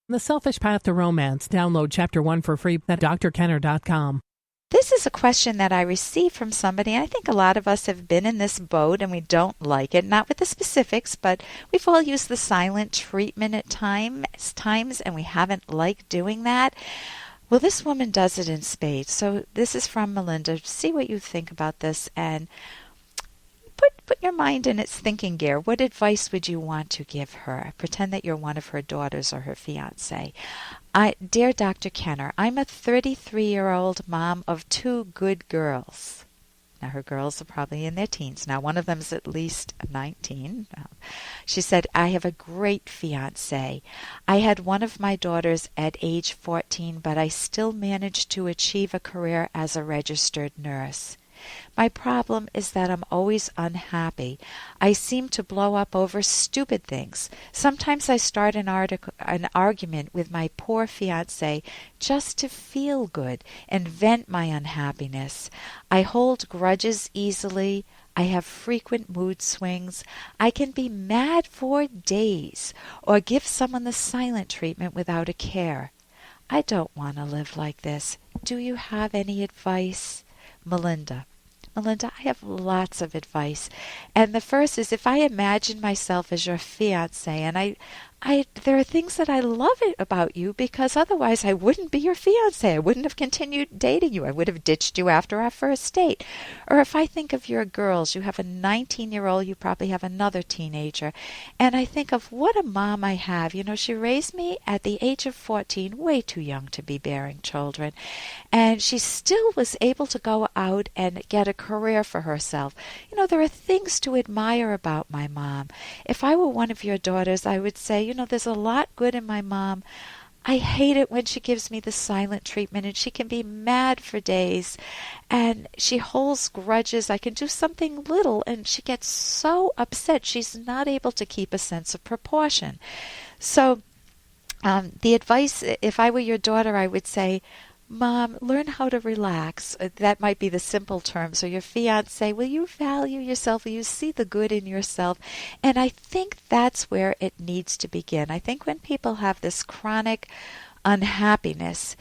The Selfish Path to Romance. Download Chapter 1 for free at drkenner.com. This is a question that I received from somebody. I think a lot of us have been in this boat and we don't like it. Not with the specifics, but we've all used the silent treatment at times, and we haven't liked doing that. Well, this woman does it in spades. So this is from Melinda. See what you think about this and put your mind in its thinking gear. What advice would you want to give her? Pretend that you're one of her daughters or her fiancé. Dear Dr. Kenner, I'm a 33-year-old mom of 2 good girls. Now, her girls are probably in their teens. Now, one of them is at least 19. She said, I have a great fiancé. I had one of my daughters at age 14, but I still managed to achieve a career as a registered nurse. My problem is that I'm always unhappy. I seem to blow up over stupid things. Sometimes I start an argument with my poor fiancé just to feel good and vent my unhappiness. I hold grudges easily. I have frequent mood swings. I can be mad for days or give someone the silent treatment without a care. I don't want to live like this. Do you have any advice? Melinda, I have lots of advice. And the first is, if I imagine myself as your fiancé, and there are things that I love about you, because otherwise I wouldn't be your fiancé. I wouldn't have continued dating you. I would have ditched you after our first date. Or if I think of your girls, you have a 19-year-old, you probably have another teenager. And I think of what a mom I have. You know, she raised me at the age of 14, way too young to be bearing children. And she still was able to go out and get a career for herself. You know, there are things to admire about my mom. If I were one of your daughters, I would say, you know, there's a lot good in my mom. I hate it when she gives me the silent treatment, and she can be mad for days, and she holds grudges. I can do something little and she gets so upset she's not able to keep a sense of proportion. So the advice, if I were your daughter, I would say, Mom, learn how to relax. That might be the simple term. So your fiancé, will you value yourself? Will you see the good in yourself? And I think that's where it needs to begin. I think when people have this chronic unhappiness,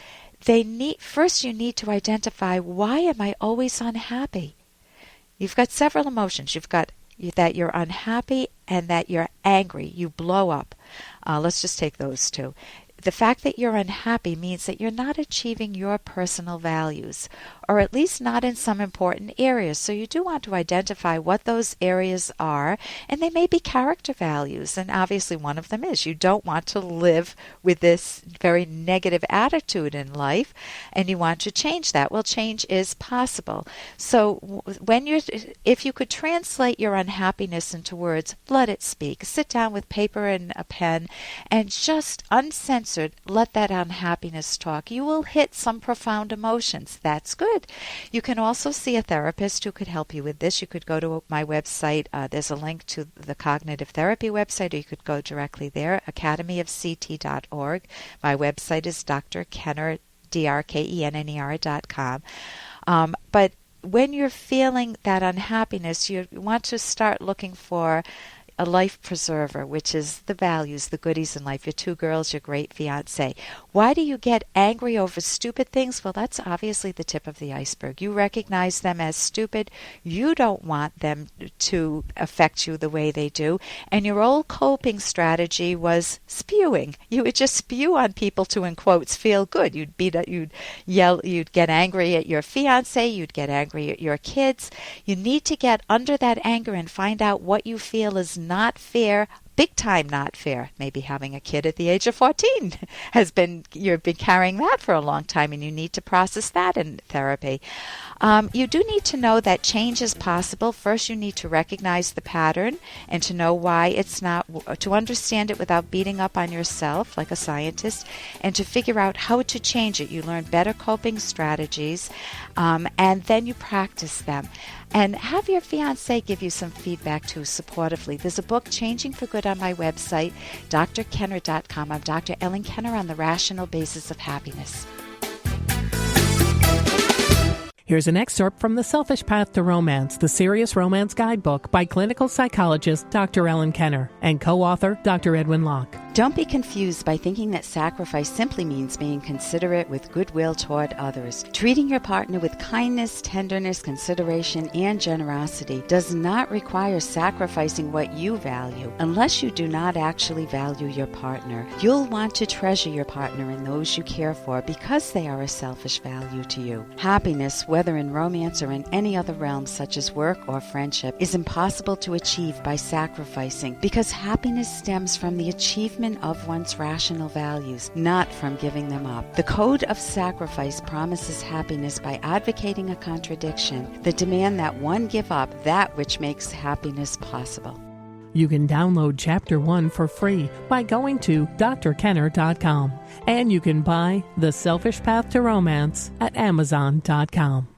first you need to identify, why am I always unhappy? You've got several emotions. You've got that you're unhappy and that you're angry. You blow up. Let's just take those two. The fact that you're unhappy means that you're not achieving your personal values, or at least not in some important areas. So you do want to identify what those areas are, and they may be character values. And obviously one of them is you don't want to live with this very negative attitude in life, and you want to change that. Well, change is possible. So if you could translate your unhappiness into words, let it speak. Sit down with paper and a pen and just uncensored, let that unhappiness talk. You will hit some profound emotions. That's good. You can also see a therapist who could help you with this. You could go to my website. There's a link to the cognitive therapy website, or you could go directly there, academyofct.org. My website is drkenner, drkenner.com. But when you're feeling that unhappiness, you want to start looking for a life preserver, which is the values, the goodies in life, your 2 girls, your great fiancé. Why do you get angry over stupid things? Well, that's obviously the tip of the iceberg. You recognize them as stupid. You don't want them to affect you the way they do. And your old coping strategy was spewing. You would just spew on people to, in quotes, feel good. You'd yell, you'd get angry at your fiancé, you'd get angry at your kids. You need to get under that anger and find out what you feel is not fair, big time not fair. Maybe having a kid at the age of 14 you've been carrying that for a long time, and you need to process that in therapy. You do need to know that change is possible. First, you need to recognize the pattern and to know why it's not, to understand it without beating up on yourself like a scientist, and to figure out how to change it. You learn better coping strategies, and then you practice them. And have your fiancé give you some feedback too, supportively. There's a book, Changing for Good, on my website, drkenner.com. I'm Dr. Ellen Kenner on the rational basis of happiness. Here's an excerpt from The Selfish Path to Romance, the Serious Romance Guidebook by clinical psychologist Dr. Ellen Kenner and co-author Dr. Edwin Locke. Don't be confused by thinking that sacrifice simply means being considerate with goodwill toward others. Treating your partner with kindness, tenderness, consideration, and generosity does not require sacrificing what you value. Unless you do not actually value your partner, you'll want to treasure your partner and those you care for because they are a selfish value to you. Happiness, whether in romance or in any other realm such as work or friendship, is impossible to achieve by sacrificing because happiness stems from the achievement of one's rational values, not from giving them up. The code of sacrifice promises happiness by advocating a contradiction, the demand that one give up that which makes happiness possible. You can download Chapter 1 for free by going to drkenner.com. And you can buy The Selfish Path to Romance at amazon.com.